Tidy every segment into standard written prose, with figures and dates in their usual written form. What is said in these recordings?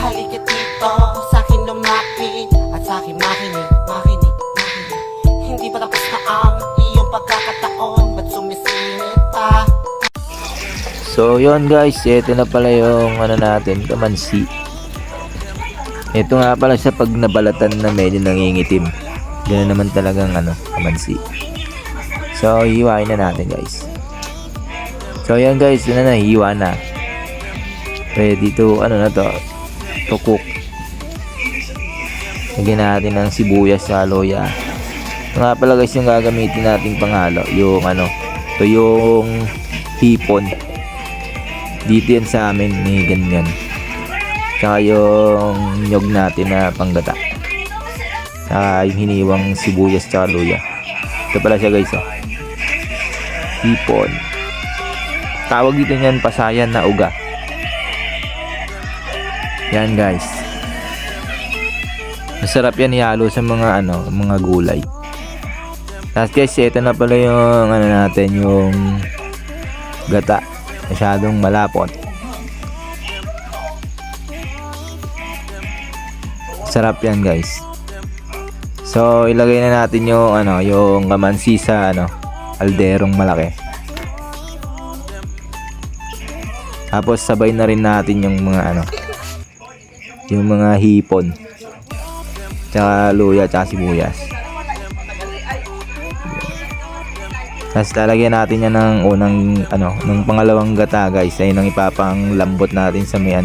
Halika dito, sa'kin lumapit at sa'kin makinig. Hindi pa tapos na ang iyong pagkakataon, ba't sumisingit pa? So yon guys, ito na pala yung ano natin, kamansi. Ito nga pala siya pag nabalatan na medyo nangingitim. Ganun naman talagang kamansi. So hiwain na natin guys. So yan guys, yun na, hiwa na. Ready to to cook. Lagyan natin ng sibuyas sa loya. Ito nga pala guys yung gagamitin nating panghalo, yung ito yung hipon. Dito yan sa amin, may ganyan. Tsaka yung nyog natin na panggata. Tsaka yung hiniwang sibuyas tsaka luya. Ito pala siya guys, oh. Hipon. Tawag dito yan pasayan na uga. Yan guys. Masarap yan ihalo sa mga mga gulay. Tapos guys, ito na pala yung natin, yung gata. Masyadong malapot. Sarap yan guys. So ilagay na natin yung yung kamansi sa alderong malaki. Tapos sabay na rin natin yung mga yung mga hipon. Tsaka luya, tsaka sibuyas. Tapos lalagyan natin yan ng unang ng pangalawang gata guys. Ayun ang ipapang lambot natin sa may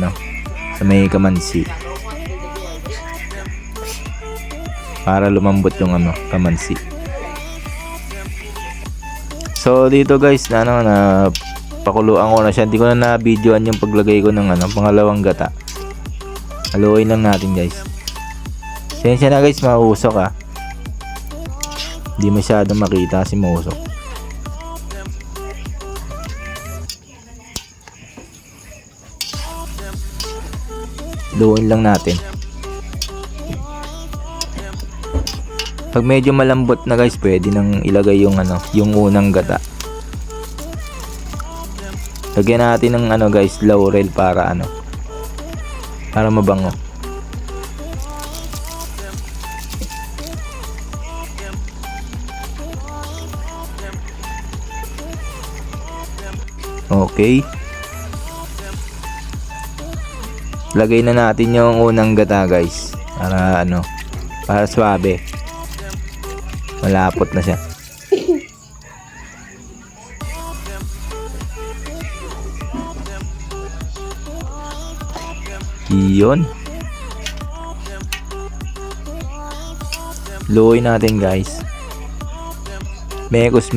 sa may kamansi. Para lumambot yung kamansi. So dito guys na pakuluan ko na siya. Hindi ko na na-videoan yung paglagay ko ng pangalawang gata. Haluin lang natin guys. Sensya na guys, mausok Hindi masyadong makita kasi mausok. Haluin lang natin. Pag medyo malambot na guys, pwede nang ilagay yung yung unang gata. Lagyan natin ng guys, laurel para para mabango. Okay. Lagay na natin yung unang gata guys. Para para suabe. Malapot na siya. Iyon. Luoy natin guys. Mekos.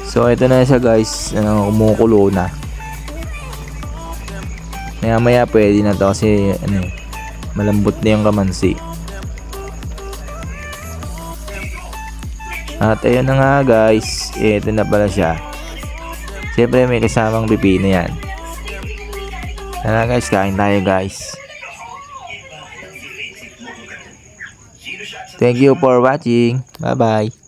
So ito na siya guys. Kumukulo na. Maya pwede na to kasi malambot na yung kamansi. At ayun na nga guys, ito na pala siya. Siyempre may kasamang pipino yan. Tara guys, kain tayo guys. Thank you for watching. Bye bye.